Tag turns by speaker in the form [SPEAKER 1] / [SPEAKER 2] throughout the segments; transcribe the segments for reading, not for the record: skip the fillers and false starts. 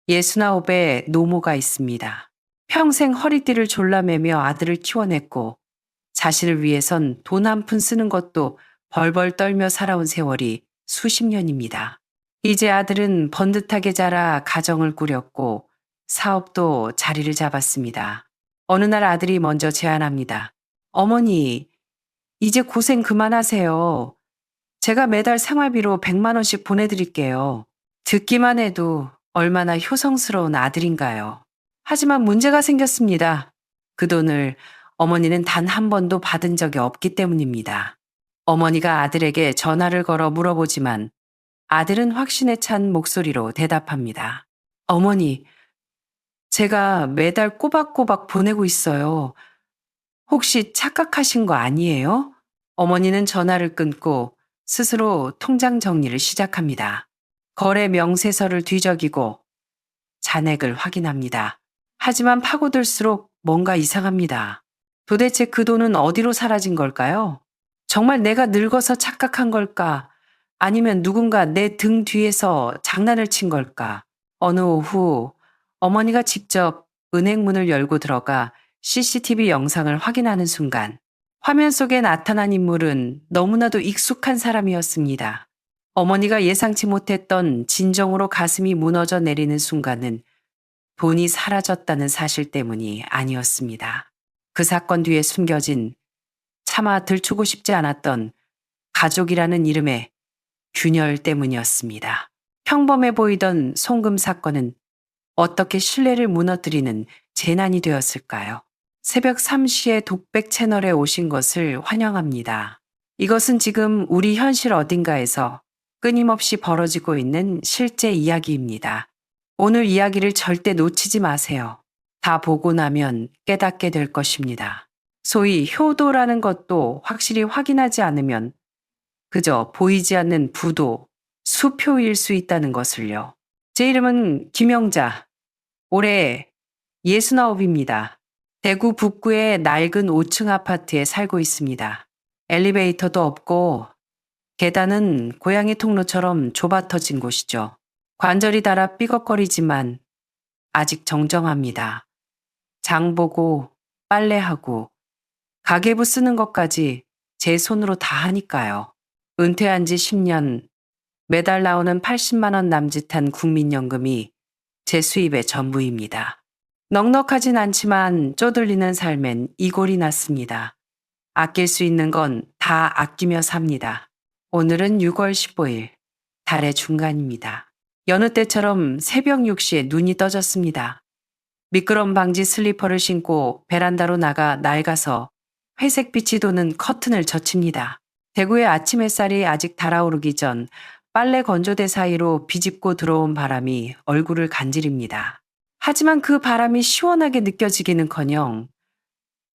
[SPEAKER 1] 예순아홉에 노모가 있습니다. 평생 허리띠를 졸라매며 아들을 키워냈고 자신을 위해선 돈 한 푼 쓰는 것도 벌벌 떨며 살아온 세월이 수십 년입니다. 이제 아들은 번듯하게 자라 가정을 꾸렸고 사업도 자리를 잡았습니다. 어느 날 아들이 먼저 제안합니다. 어머니, 이제 고생 그만하세요. 제가 매달 생활비로 100만 원씩 보내드릴게요. 듣기만 해도 얼마나 효성스러운 아들인가요. 하지만 문제가 생겼습니다. 그 돈을 어머니는 단 한 번도 받은 적이 없기 때문입니다. 어머니가 아들에게 전화를 걸어 물어보지만 아들은 확신에 찬 목소리로 대답합니다. 어머니, 제가 매달 꼬박꼬박 보내고 있어요. 혹시 착각하신 거 아니에요? 어머니는 전화를 끊고 스스로 통장 정리를 시작합니다. 거래 명세서를 뒤적이고 잔액을 확인합니다. 하지만 파고들수록 뭔가 이상합니다. 도대체 그 돈은 어디로 사라진 걸까요? 정말 내가 늙어서 착각한 걸까? 아니면 누군가 내 등 뒤에서 장난을 친 걸까? 어느 오후 어머니가 직접 은행 문을 열고 들어가 CCTV 영상을 확인하는 순간 화면 속에 나타난 인물은 너무나도 익숙한 사람이었습니다. 어머니가 예상치 못했던 진정으로 가슴이 무너져 내리는 순간은 돈이 사라졌다는 사실 때문이 아니었습니다. 그 사건 뒤에 숨겨진 차마 들추고 싶지 않았던 가족이라는 이름의 균열 때문이었습니다. 평범해 보이던 송금 사건은 어떻게 신뢰를 무너뜨리는 재난이 되었을까요? 새벽 3시에 독백 채널에 오신 것을 환영합니다. 이것은 지금 우리 현실 어딘가에서 끊임없이 벌어지고 있는 실제 이야기입니다. 오늘 이야기를 절대 놓치지 마세요. 다 보고 나면 깨닫게 될 것입니다. 소위 효도라는 것도 확실히 확인하지 않으면 그저 보이지 않는 부도, 수표일 수 있다는 것을요. 제 이름은 김영자. 올해 69입니다. 대구 북구의 낡은 5층 아파트에 살고 있습니다. 엘리베이터도 없고 계단은 고양이 통로처럼 좁아터진 곳이죠. 관절이 닳아 삐걱거리지만 아직 정정합니다. 장 보고 빨래하고 가계부 쓰는 것까지 제 손으로 다 하니까요. 은퇴한 지 10년, 매달 나오는 80만 원 남짓한 국민연금이 제 수입의 전부입니다. 넉넉하진 않지만 쪼들리는 삶엔 이골이 났습니다. 아낄 수 있는 건 다 아끼며 삽니다. 오늘은 6월 15일, 달의 중간입니다. 여느 때처럼 새벽 6시에 눈이 떠졌습니다. 미끄럼 방지 슬리퍼를 신고 베란다로 나가 낡아서 회색빛이 도는 커튼을 젖힙니다. 대구의 아침 햇살이 아직 달아오르기 전 빨래 건조대 사이로 비집고 들어온 바람이 얼굴을 간지립니다. 하지만 그 바람이 시원하게 느껴지기는커녕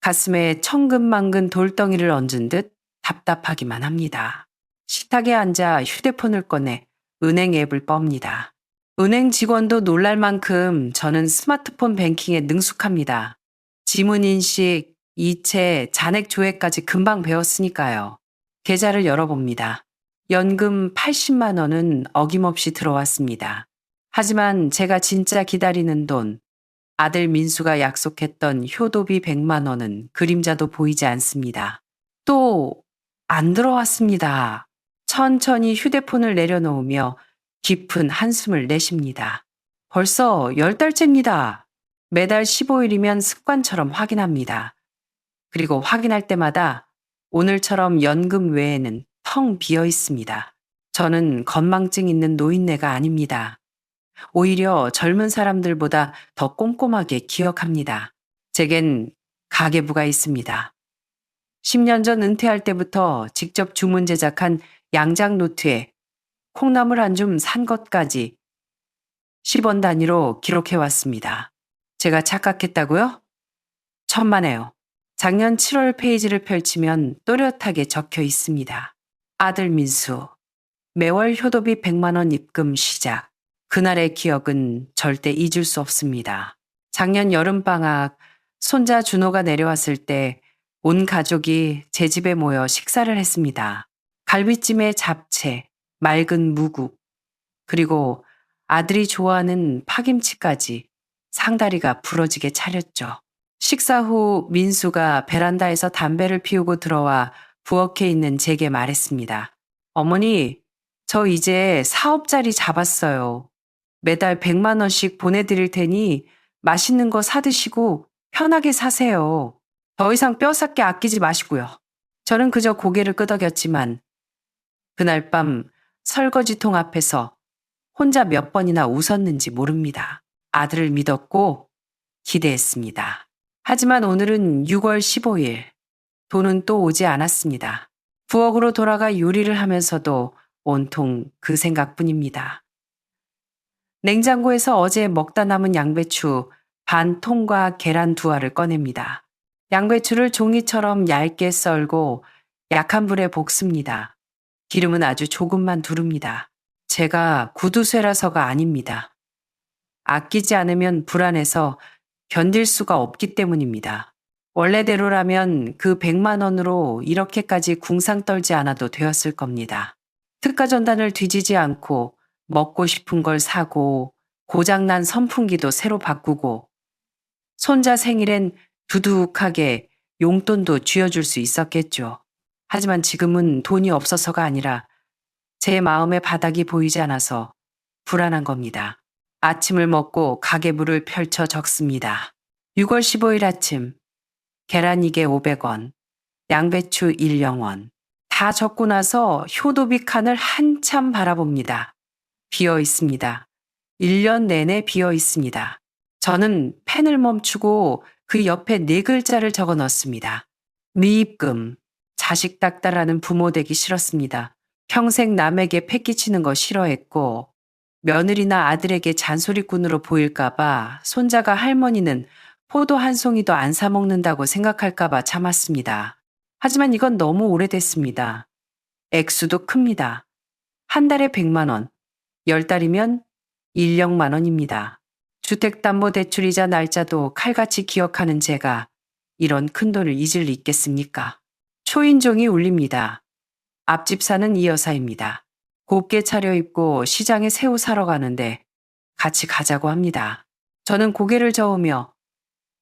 [SPEAKER 1] 가슴에 천근만근 돌덩이를 얹은 듯 답답하기만 합니다. 식탁에 앉아 휴대폰을 꺼내 은행 앱을 빱니다. 은행 직원도 놀랄 만큼 저는 스마트폰 뱅킹에 능숙합니다. 지문 인식, 이체, 잔액 조회까지 금방 배웠으니까요. 계좌를 열어봅니다. 연금 80만 원은 어김없이 들어왔습니다. 하지만 제가 진짜 기다리는 돈, 아들 민수가 약속했던 효도비 100만 원은 그림자도 보이지 않습니다. 또 안 들어왔습니다. 천천히 휴대폰을 내려놓으며 깊은 한숨을 내쉽니다. 벌써 10달째입니다. 매달 15일이면 습관처럼 확인합니다. 그리고 확인할 때마다 오늘처럼 연금 외에는 텅 비어 있습니다. 저는 건망증 있는 노인네가 아닙니다. 오히려 젊은 사람들보다 더 꼼꼼하게 기억합니다. 제겐 가계부가 있습니다. 10년 전 은퇴할 때부터 직접 주문 제작한 양장 노트에 콩나물 한 줌 산 것까지 10원 단위로 기록해왔습니다. 제가 착각했다고요? 천만에요. 작년 7월 페이지를 펼치면 또렷하게 적혀 있습니다. 아들 민수, 매월 효도비 100만 원 입금 시작. 그날의 기억은 절대 잊을 수 없습니다. 작년 여름방학 손자 준호가 내려왔을 때 온 가족이 제 집에 모여 식사를 했습니다. 갈비찜에 잡채, 맑은 무국, 그리고 아들이 좋아하는 파김치까지 상다리가 부러지게 차렸죠. 식사 후 민수가 베란다에서 담배를 피우고 들어와 부엌에 있는 제게 말했습니다. 어머니, 저 이제 사업자리 잡았어요. 매달 100만 원씩 보내드릴 테니 맛있는 거 사드시고 편하게 사세요. 더 이상 뼈 삭게 아끼지 마시고요. 저는 그저 고개를 끄덕였지만 그날 밤 설거지통 앞에서 혼자 몇 번이나 웃었는지 모릅니다. 아들을 믿었고 기대했습니다. 하지만 오늘은 6월 15일. 돈은 또 오지 않았습니다. 부엌으로 돌아가 요리를 하면서도 온통 그 생각뿐입니다. 냉장고에서 어제 먹다 남은 양배추 반 통과 계란 2알을 꺼냅니다. 양배추를 종이처럼 얇게 썰고 약한 불에 볶습니다. 기름은 아주 조금만 두릅니다. 제가 구두쇠라서가 아닙니다. 아끼지 않으면 불안해서 견딜 수가 없기 때문입니다. 원래대로라면 그 100만 원으로 이렇게까지 궁상 떨지 않아도 되었을 겁니다. 특가 전단을 뒤지지 않고 먹고 싶은 걸 사고 고장난 선풍기도 새로 바꾸고 손자 생일엔 두둑하게 용돈도 쥐어줄 수 있었겠죠. 하지만 지금은 돈이 없어서가 아니라 제 마음의 바닥이 보이지 않아서 불안한 겁니다. 아침을 먹고 가계부를 펼쳐 적습니다. 6월 15일 아침 계란 2개 500원, 양배추 1영원. 다 적고 나서 효도비 칸을 한참 바라봅니다. 비어 있습니다. 1년 내내 비어 있습니다. 저는 펜을 멈추고 그 옆에 4글자를 적어 넣습니다. 미입금. 자식 닥달하는 부모 되기 싫었습니다. 평생 남에게 패기치는 거 싫어했고 며느리나 아들에게 잔소리꾼으로 보일까봐 손자가 할머니는 포도 한 송이도 안 사 먹는다고 생각할까봐 참았습니다. 하지만 이건 너무 오래됐습니다. 액수도 큽니다. 한 달에 100만 원, 10달이면 1력만 원입니다. 주택담보대출이자 날짜도 칼같이 기억하는 제가 이런 큰돈을 잊을 리 있겠습니까? 초인종이 울립니다. 앞집 사는 이 여사입니다. 곱게 차려입고 시장에 새우 사러 가는데 같이 가자고 합니다. 저는 고개를 저으며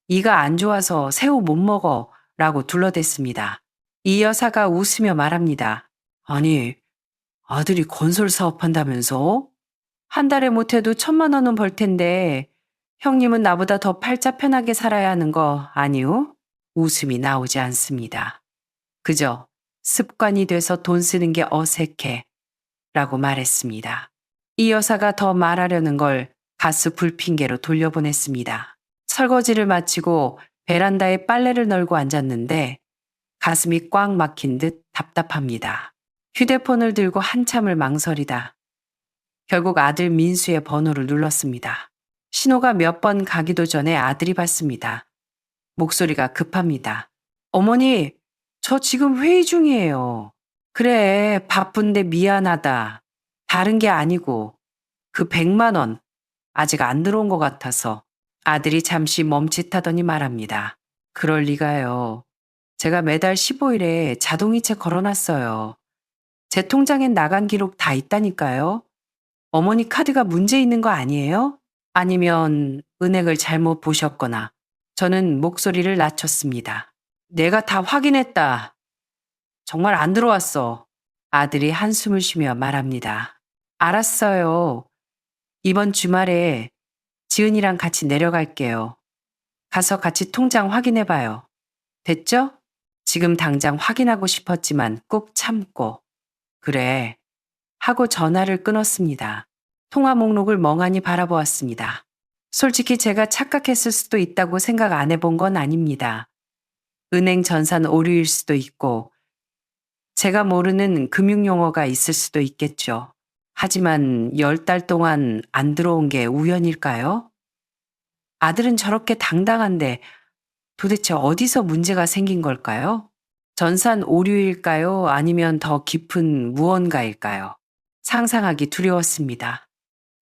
[SPEAKER 1] 이가 안 좋아서 새우 못 먹어 라고 둘러댔습니다. 이 여사가 웃으며 말합니다. 아니, 아들이 건설 사업한다면서? 한 달에 못해도 1,000만 원은 벌 텐데 형님은 나보다 더 팔자 편하게 살아야 하는 거 아니오? 웃음이 나오지 않습니다. 그저 습관이 돼서 돈 쓰는 게 어색해 라고 말했습니다. 이 여사가 더 말하려는 걸 가스 불핑계로 돌려보냈습니다. 설거지를 마치고 베란다에 빨래를 널고 앉았는데 가슴이 꽉 막힌 듯 답답합니다. 휴대폰을 들고 한참을 망설이다 결국 아들 민수의 번호를 눌렀습니다. 신호가 몇 번 가기도 전에 아들이 받습니다. 목소리가 급합니다. 어머니, 저 지금 회의 중이에요. 그래, 바쁜데 미안하다. 다른 게 아니고 그 100만 원 아직 안 들어온 것 같아서. 아들이 잠시 멈칫하더니 말합니다. 그럴 리가요. 제가 매달 15일에 자동이체 걸어놨어요. 제 통장엔 나간 기록 다 있다니까요. 어머니 카드가 문제 있는 거 아니에요? 아니면 은행을 잘못 보셨거나. 저는 목소리를 낮췄습니다. 내가 다 확인했다. 정말 안 들어왔어. 아들이 한숨을 쉬며 말합니다. 알았어요. 이번 주말에 지은이랑 같이 내려갈게요. 가서 같이 통장 확인해봐요. 됐죠? 지금 당장 확인하고 싶었지만 꾹 참고. 그래. 하고 전화를 끊었습니다. 통화 목록을 멍하니 바라보았습니다. 솔직히 제가 착각했을 수도 있다고 생각 안 해본 건 아닙니다. 은행 전산 오류일 수도 있고 제가 모르는 금융용어가 있을 수도 있겠죠. 하지만 10달 동안 안 들어온 게 우연일까요? 아들은 저렇게 당당한데 도대체 어디서 문제가 생긴 걸까요? 전산 오류일까요? 아니면 더 깊은 무언가일까요? 상상하기 두려웠습니다.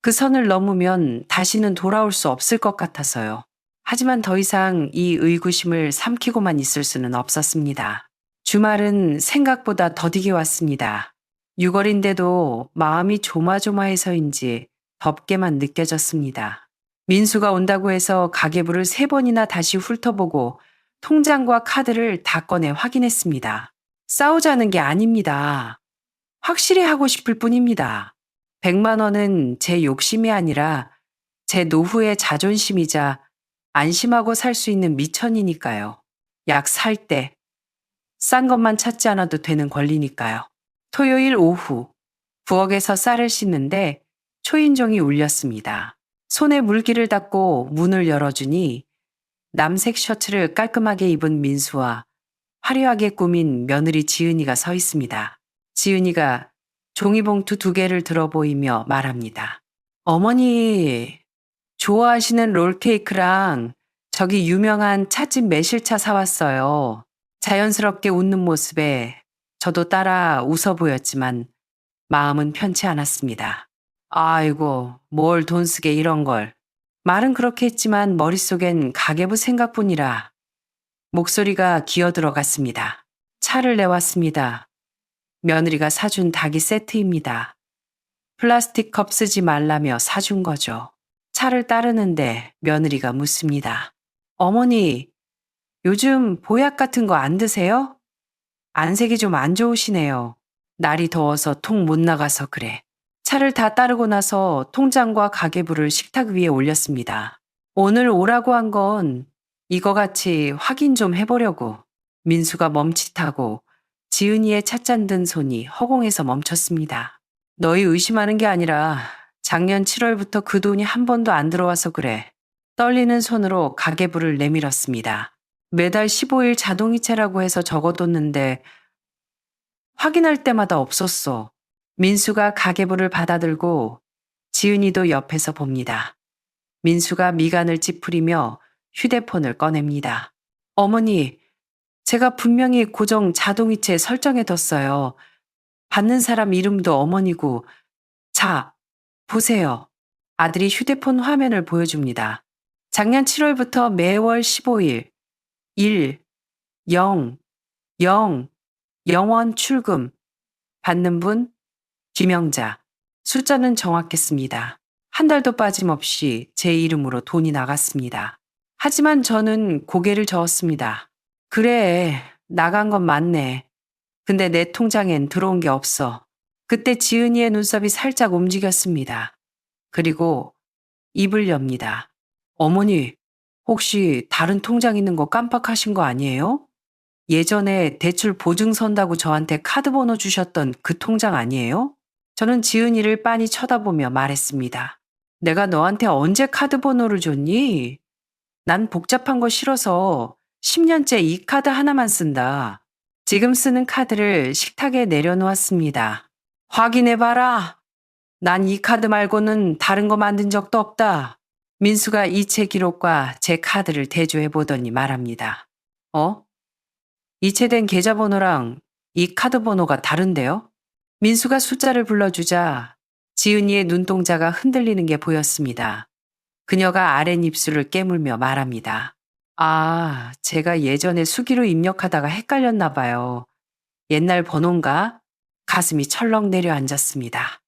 [SPEAKER 1] 그 선을 넘으면 다시는 돌아올 수 없을 것 같아서요. 하지만 더 이상 이 의구심을 삼키고만 있을 수는 없었습니다. 주말은 생각보다 더디게 왔습니다. 6월인데도 마음이 조마조마해서인지 덥게만 느껴졌습니다. 민수가 온다고 해서 가계부를 3번이나 다시 훑어보고 통장과 카드를 다 꺼내 확인했습니다. 싸우자는 게 아닙니다. 확실히 하고 싶을 뿐입니다. 100만 원은 제 욕심이 아니라 제 노후의 자존심이자 안심하고 살 수 있는 미천이니까요. 약 살 때 싼 것만 찾지 않아도 되는 권리니까요. 토요일 오후 부엌에서 쌀을 씻는데 초인종이 울렸습니다. 손에 물기를 닦고 문을 열어주니 남색 셔츠를 깔끔하게 입은 민수와 화려하게 꾸민 며느리 지은이가 서 있습니다. 지은이가 종이봉투 2개를 들어 보이며 말합니다. 어머니, 좋아하시는 롤케이크랑 저기 유명한 찻집 매실차 사왔어요. 자연스럽게 웃는 모습에 저도 따라 웃어 보였지만 마음은 편치 않았습니다. 아이고, 뭘 돈 쓰게 이런 걸. 말은 그렇게 했지만 머릿속엔 가계부 생각뿐이라 목소리가 기어 들어갔습니다. 차를 내왔습니다. 며느리가 사준 닭이 세트입니다. 플라스틱 컵 쓰지 말라며 사준 거죠. 차를 따르는데 며느리가 묻습니다. 어머니, 요즘 보약 같은 거 안 드세요? 안색이 좀 안 좋으시네요. 날이 더워서 통 못 나가서 그래. 차를 다 따르고 나서 통장과 가계부를 식탁 위에 올렸습니다. 오늘 오라고 한 건 이거 같이 확인 좀 해보려고. 민수가 멈칫하고 지은이의 찻잔 든 손이 허공에서 멈췄습니다. 너희 의심하는 게 아니라 작년 7월부터 그 돈이 한 번도 안 들어와서 그래. 떨리는 손으로 가계부를 내밀었습니다. 매달 15일 자동이체라고 해서 적어뒀는데 확인할 때마다 없었어. 민수가 가계부를 받아들고 지은이도 옆에서 봅니다. 민수가 미간을 찌푸리며 휴대폰을 꺼냅니다. 어머니, 제가 분명히 고정 자동이체 설정해뒀어요. 받는 사람 이름도 어머니고. 자, 보세요. 아들이 휴대폰 화면을 보여줍니다. 작년 7월부터 매월 15일 1, 0, 0, 0원 출금. 받는 분 김영자. 숫자는 정확했습니다. 한 달도 빠짐없이 제 이름으로 돈이 나갔습니다. 하지만 저는 고개를 저었습니다. 그래, 나간 건 맞네. 근데 내 통장엔 들어온 게 없어. 그때 지은이의 눈썹이 살짝 움직였습니다. 그리고 입을 엽니다. 어머니, 혹시 다른 통장 있는 거 깜빡하신 거 아니에요? 예전에 대출 보증 선다고 저한테 카드 번호 주셨던 그 통장 아니에요? 저는 지은이를 빤히 쳐다보며 말했습니다. 내가 너한테 언제 카드 번호를 줬니? 난 복잡한 거 싫어서 10년째 이 카드 하나만 쓴다. 지금 쓰는 카드를 식탁에 내려놓았습니다. 확인해봐라. 난 이 카드 말고는 다른 거 만든 적도 없다. 민수가 이체 기록과 제 카드를 대조해보더니 말합니다. 이체된 계좌번호랑 이 카드 번호가 다른데요? 민수가 숫자를 불러주자 지은이의 눈동자가 흔들리는 게 보였습니다. 그녀가 아랫입술을 깨물며 말합니다. 아, 제가 예전에 수기로 입력하다가 헷갈렸나 봐요. 옛날 번호인가? 가슴이 철렁 내려앉았습니다.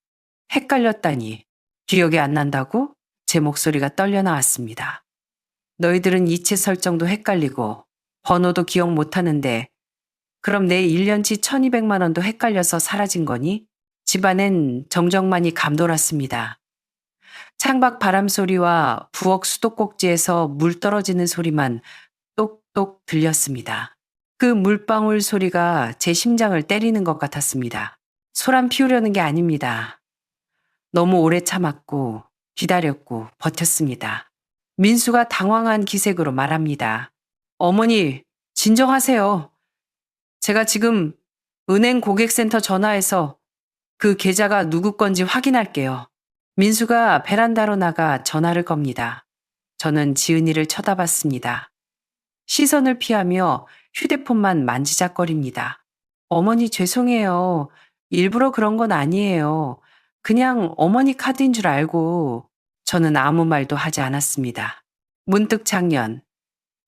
[SPEAKER 1] 헷갈렸다니. 기억이 안 난다고? 제 목소리가 떨려 나왔습니다. 너희들은 이체 설정도 헷갈리고 번호도 기억 못하는데 그럼 내 1년치 1200만 원도 헷갈려서 사라진 거니? 집안엔 정적만이 감돌았습니다. 창밖 바람 소리와 부엌 수도꼭지에서 물 떨어지는 소리만 똑똑 들렸습니다. 그 물방울 소리가 제 심장을 때리는 것 같았습니다. 소란 피우려는 게 아닙니다. 너무 오래 참았고 기다렸고 버텼습니다. 민수가 당황한 기색으로 말합니다. 어머니, 진정하세요. 제가 지금 은행 고객센터 전화해서 그 계좌가 누구 건지 확인할게요. 민수가 베란다로 나가 전화를 겁니다. 저는 지은이를 쳐다봤습니다. 시선을 피하며 휴대폰만 만지작거립니다. 어머니 죄송해요. 일부러 그런 건 아니에요. 그냥 어머니 카드인 줄 알고. 저는 아무 말도 하지 않았습니다. 문득 작년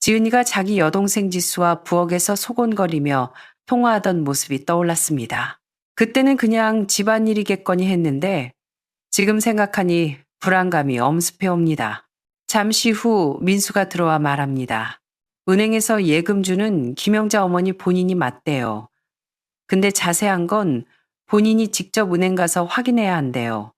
[SPEAKER 1] 지은이가 자기 여동생 지수와 부엌에서 소곤거리며 통화하던 모습이 떠올랐습니다. 그때는 그냥 집안일이겠거니 했는데 지금 생각하니 불안감이 엄습해 옵니다. 잠시 후 민수가 들어와 말합니다. 은행에서 예금 주는 김영자 어머니 본인이 맞대요. 근데 자세한 건 본인이 직접 은행 가서 확인해야 한대요.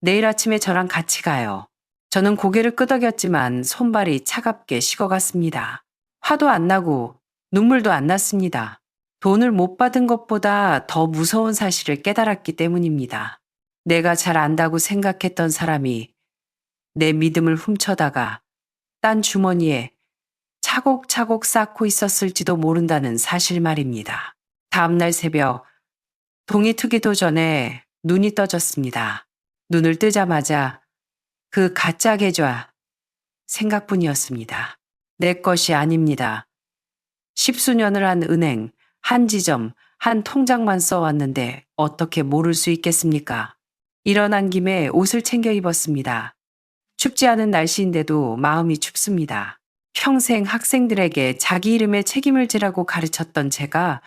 [SPEAKER 1] 내일 아침에 저랑 같이 가요. 저는 고개를 끄덕였지만 손발이 차갑게 식어갔습니다. 화도 안 나고 눈물도 안 났습니다. 돈을 못 받은 것보다 더 무서운 사실을 깨달았기 때문입니다. 내가 잘 안다고 생각했던 사람이 내 믿음을 훔쳐다가 딴 주머니에 차곡차곡 쌓고 있었을지도 모른다는 사실 말입니다. 다음날 새벽, 동이 트기도 전에 눈이 떠졌습니다. 눈을 뜨자마자 그 가짜 계좌 생각뿐이었습니다. 내 것이 아닙니다. 십수년을 한 은행, 한 지점, 한 통장만 써왔는데 어떻게 모를 수 있겠습니까? 일어난 김에 옷을 챙겨 입었습니다. 춥지 않은 날씨인데도 마음이 춥습니다. 평생 학생들에게 자기 이름에 책임을 지라고 가르쳤던 제가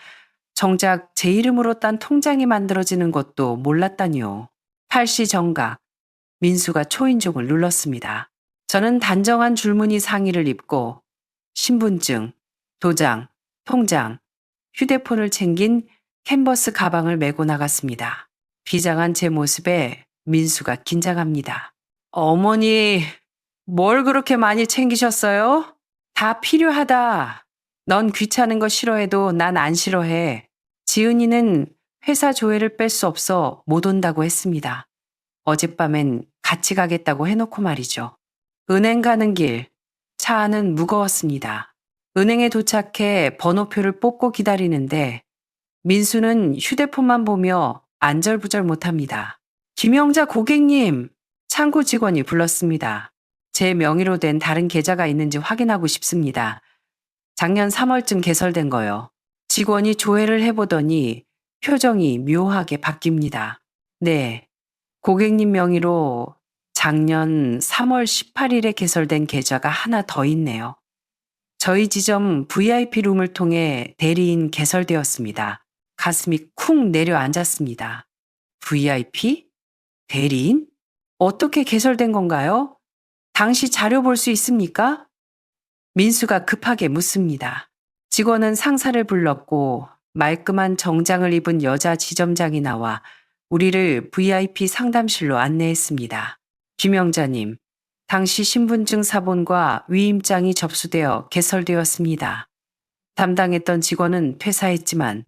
[SPEAKER 1] 정작 제 이름으로 딴 통장이 만들어지는 것도 몰랐다니요. 팔시 정각, 민수가 초인종을 눌렀습니다. 저는 단정한 줄무늬 상의를 입고 신분증, 도장, 통장, 휴대폰을 챙긴 캔버스 가방을 메고 나갔습니다. 비장한 제 모습에 민수가 긴장합니다. 어머니, 뭘 그렇게 많이 챙기셨어요? 다 필요하다. 넌 귀찮은 거 싫어해도 난 안 싫어해. 지은이는 회사 조회를 뺄 수 없어 못 온다고 했습니다. 어젯밤엔 같이 가겠다고 해놓고 말이죠. 은행 가는 길, 차 안은 무거웠습니다. 은행에 도착해 번호표를 뽑고 기다리는데 민수는 휴대폰만 보며 안절부절 못합니다. 김영자 고객님, 창구 직원이 불렀습니다. 제 명의로 된 다른 계좌가 있는지 확인하고 싶습니다. 작년 3월쯤 개설된 거요. 직원이 조회를 해보더니 표정이 묘하게 바뀝니다. 네, 고객님 명의로 작년 3월 18일에 개설된 계좌가 하나 더 있네요. 저희 지점 VIP 룸을 통해 대리인 개설되었습니다. 가슴이 쿵 내려앉았습니다. VIP? 대리인? 어떻게 개설된 건가요? 당시 자료 볼 수 있습니까? 민수가 급하게 묻습니다. 직원은 상사를 불렀고 말끔한 정장을 입은 여자 지점장이 나와 우리를 VIP 상담실로 안내했습니다. 김영자님, 당시 신분증 사본과 위임장이 접수되어 개설되었습니다. 담당했던 직원은 퇴사했지만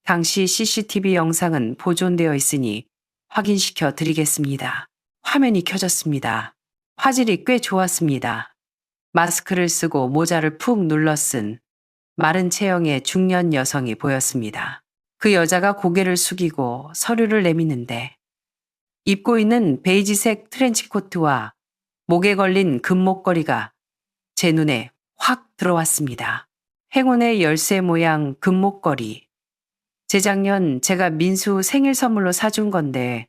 [SPEAKER 1] 당시 CCTV 영상은 보존되어 있으니 확인시켜 드리겠습니다. 화면이 켜졌습니다. 화질이 꽤 좋았습니다. 마스크를 쓰고 모자를 푹 눌러쓴 마른 체형의 중년 여성이 보였습니다. 그 여자가 고개를 숙이고 서류를 내미는데 입고 있는 베이지색 트렌치코트와 목에 걸린 금목걸이가 제 눈에 확 들어왔습니다. 행운의 열쇠 모양 금목걸이. 재작년 제가 민수 생일 선물로 사준 건데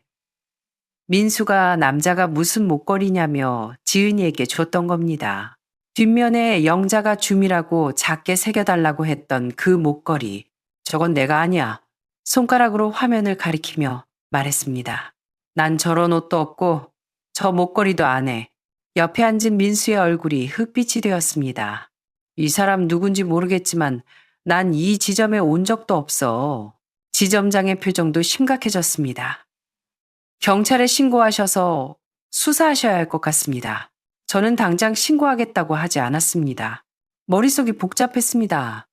[SPEAKER 1] 민수가 남자가 무슨 목걸이냐며 지은이에게 줬던 겁니다. 뒷면에 영자가 줌이라고 작게 새겨달라고 했던 그 목걸이. 저건 내가 아니야. 손가락으로 화면을 가리키며 말했습니다. 난 저런 옷도 없고 저 목걸이도 안 해. 옆에 앉은 민수의 얼굴이 흑빛이 되었습니다. 이 사람 누군지 모르겠지만 난 이 지점에 온 적도 없어. 지점장의 표정도 심각해졌습니다. 경찰에 신고하셔서 수사하셔야 할 것 같습니다. 저는 당장 신고하겠다고 하지 않았습니다. 머릿속이 복잡했습니다.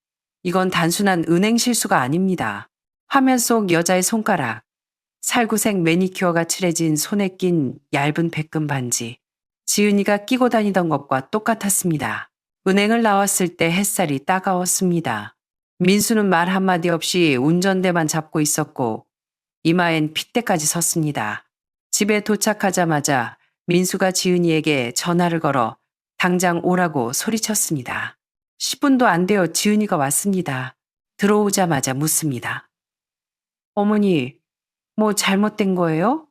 [SPEAKER 1] 이건 단순한 은행 실수가 아닙니다. 화면 속 여자의 손가락, 살구색 매니큐어가 칠해진 손에 낀 얇은 백금 반지, 지은이가 끼고 다니던 것과 똑같았습니다. 은행을 나왔을 때 햇살이 따가웠습니다. 민수는 말 한마디 없이 운전대만 잡고 있었고 이마엔 핏대까지 섰습니다. 집에 도착하자마자 민수가 지은이에게 전화를 걸어 당장 오라고 소리쳤습니다. 10분도 안 되어 지은이가 왔습니다. 들어오자마자 묻습니다. 어머니, 뭐 잘못된 거예요?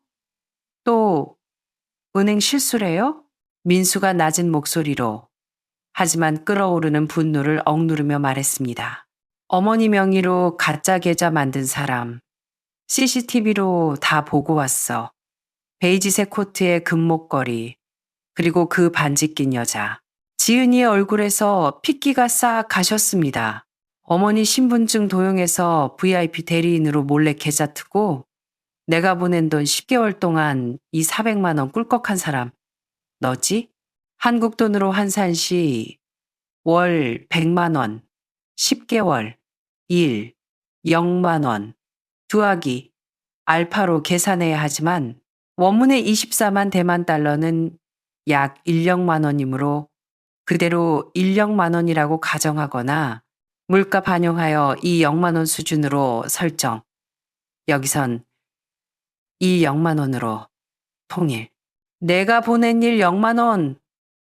[SPEAKER 1] 또 은행 실수래요? 민수가 낮은 목소리로 하지만 끓어오르는 분노를 억누르며 말했습니다. 어머니 명의로 가짜 계좌 만든 사람 CCTV로 다 보고 왔어. 베이지색 코트에 금목걸이, 그리고 그 반지 낀 여자. 지은이의 얼굴에서 핏기가 싹 가셨습니다. 어머니 신분증 도용해서 VIP 대리인으로 몰래 계좌 트고 내가 보낸 돈 10개월 동안 이 400만 원 꿀꺽한 사람 너지? 한국 돈으로 환산시 월 100만 원, 10개월, 일, 0만 원, 두하기, 알파로 계산해야 하지만 원문의 24만 대만 달러는 약 1령만 원이므로 그대로 1령만 원이라고 가정하거나 물가 반영하여 이 0만 원 수준으로 설정. 여기선 이 0만 원으로 통일. 내가 보낸 일 0만 원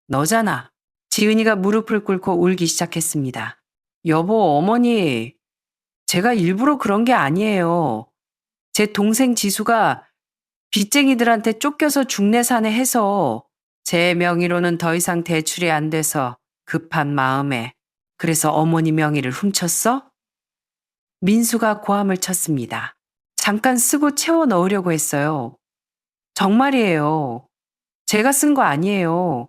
[SPEAKER 1] 너잖아. 지은이가 무릎을 꿇고 울기 시작했습니다. 여보, 어머니, 제가 일부러 그런 게 아니에요. 제 동생 지수가 빚쟁이들한테 쫓겨서 중내산에 해서 제 명의로는 더 이상 대출이 안 돼서 급한 마음에 그래서 어머니 명의를 훔쳤어? 민수가 고함을 쳤습니다. 잠깐 쓰고 채워 넣으려고 했어요. 정말이에요. 제가 쓴 거 아니에요.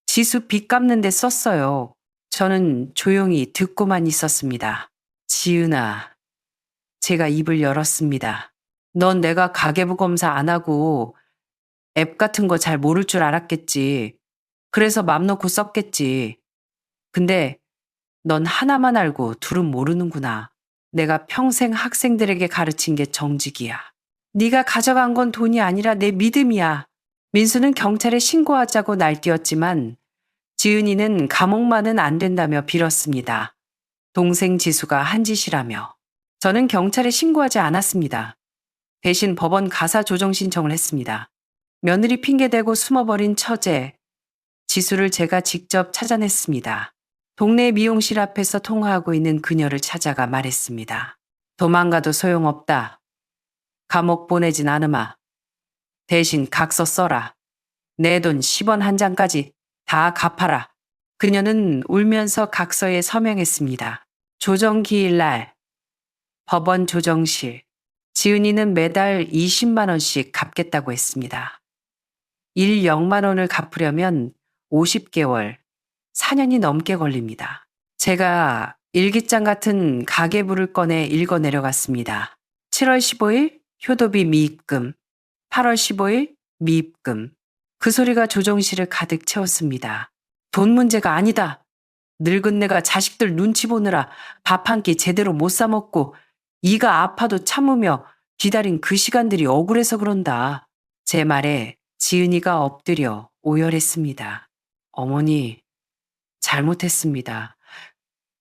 [SPEAKER 1] 지수 빚 갚는 데 썼어요. 저는 조용히 듣고만 있었습니다. 지은아, 제가 입을 열었습니다. 넌 내가 가계부 검사 안 하고 앱 같은 거 잘 모를 줄 알았겠지. 그래서 맘 놓고 썼겠지. 근데 넌 하나만 알고 둘은 모르는구나. 내가 평생 학생들에게 가르친 게 정직이야. 네가 가져간 건 돈이 아니라 내 믿음이야. 민수는 경찰에 신고하자고 날뛰었지만 지은이는 감옥만은 안 된다며 빌었습니다. 동생 지수가 한 짓이라며. 저는 경찰에 신고하지 않았습니다. 대신 법원 가사 조정 신청을 했습니다. 며느리 핑계대고 숨어버린 처제, 지수를 제가 직접 찾아냈습니다. 동네 미용실 앞에서 통화하고 있는 그녀를 찾아가 말했습니다. 도망가도 소용없다. 감옥 보내진 않으마. 대신 각서 써라. 내 돈 10원 한 장까지 다 갚아라. 그녀는 울면서 각서에 서명했습니다. 조정 기일 날 법원 조정실. 지은이는 매달 20만 원씩 갚겠다고 했습니다. 0만 원을 갚으려면 50개월, 4년이 넘게 걸립니다. 제가 일기장 같은 가계부를 꺼내 읽어 내려갔습니다. 7월 15일 효도비 미입금, 8월 15일 미입금. 그 소리가 조정실을 가득 채웠습니다. 돈 문제가 아니다. 늙은 내가 자식들 눈치 보느라 밥 한 끼 제대로 못 사 먹고 이가 아파도 참으며 기다린 그 시간들이 억울해서 그런다. 제 말에 지은이가 엎드려 오열했습니다. 어머니, 잘못했습니다.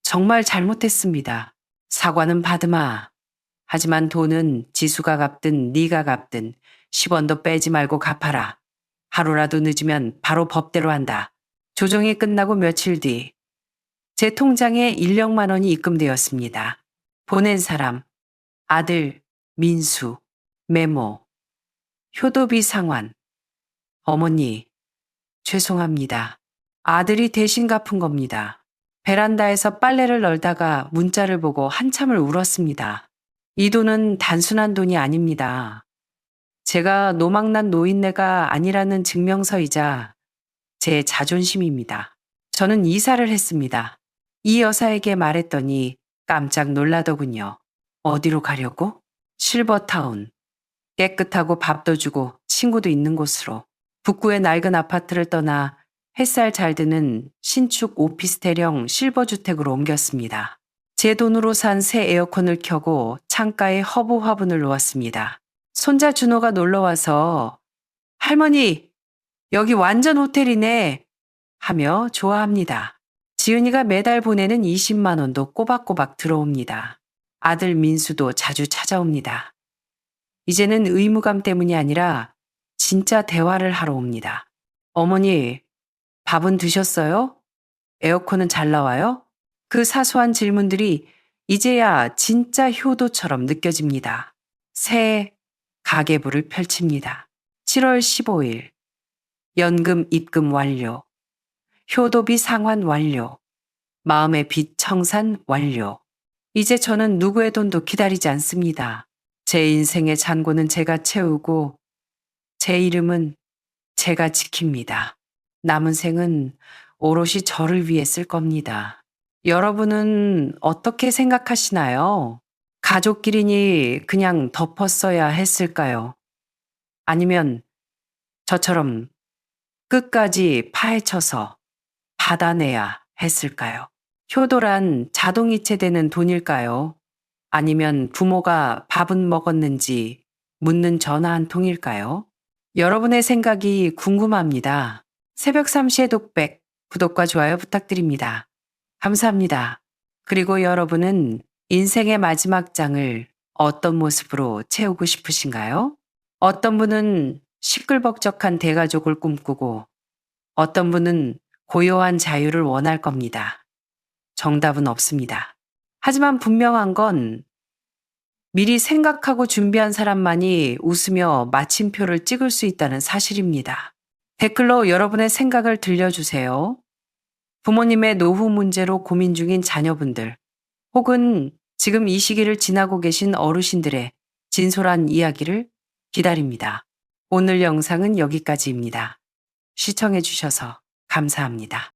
[SPEAKER 1] 정말 잘못했습니다. 사과는 받으마. 하지만 돈은 지수가 갚든 네가 갚든 10원도 빼지 말고 갚아라. 하루라도 늦으면 바로 법대로 한다. 조정이 끝나고 며칠 뒤 제 통장에 1령만 원이 입금되었습니다. 보낸 사람, 아들 민수, 메모, 효도비 상환. 어머니, 죄송합니다. 아들이 대신 갚은 겁니다. 베란다에서 빨래를 널다가 문자를 보고 한참을 울었습니다. 이 돈은 단순한 돈이 아닙니다. 제가 노망난 노인네가 아니라는 증명서이자 제 자존심입니다. 저는 이사를 했습니다. 이 여사에게 말했더니 깜짝 놀라더군요. 어디로 가려고? 실버타운. 깨끗하고 밥도 주고 친구도 있는 곳으로. 북구의 낡은 아파트를 떠나 햇살 잘 드는 신축 오피스텔형 실버주택으로 옮겼습니다. 제 돈으로 산 새 에어컨을 켜고 창가에 허브 화분을 놓았습니다. 손자 준호가 놀러와서 할머니, 여기 완전 호텔이네 하며 좋아합니다. 지은이가 매달 보내는 20만 원도 꼬박꼬박 들어옵니다. 아들 민수도 자주 찾아옵니다. 이제는 의무감 때문이 아니라 진짜 대화를 하러 옵니다. 어머니, 밥은 드셨어요? 에어컨은 잘 나와요? 그 사소한 질문들이 이제야 진짜 효도처럼 느껴집니다. 새 가계부를 펼칩니다. 7월 15일 연금 입금 완료. 효도비 상환 완료. 마음의 빚 청산 완료. 이제 저는 누구의 돈도 기다리지 않습니다. 제 인생의 잔고는 제가 채우고 제 이름은 제가 지킵니다. 남은 생은 오롯이 저를 위해 쓸 겁니다. 여러분은 어떻게 생각하시나요? 가족끼리니 그냥 덮었어야 했을까요? 아니면 저처럼 끝까지 파헤쳐서 받아내야 했을까요? 효도란 자동이체되는 돈일까요? 아니면 부모가 밥은 먹었는지 묻는 전화 한 통일까요? 여러분의 생각이 궁금합니다. 새벽 3시의 독백, 구독과 좋아요 부탁드립니다. 감사합니다. 그리고 여러분은 인생의 마지막 장을 어떤 모습으로 채우고 싶으신가요? 어떤 분은 시끌벅적한 대가족을 꿈꾸고 어떤 분은 고요한 자유를 원할 겁니다. 정답은 없습니다. 하지만 분명한 건 미리 생각하고 준비한 사람만이 웃으며 마침표를 찍을 수 있다는 사실입니다. 댓글로 여러분의 생각을 들려주세요. 부모님의 노후 문제로 고민 중인 자녀분들, 혹은 지금 이 시기를 지나고 계신 어르신들의 진솔한 이야기를 기다립니다. 오늘 영상은 여기까지입니다. 시청해주셔서 감사합니다.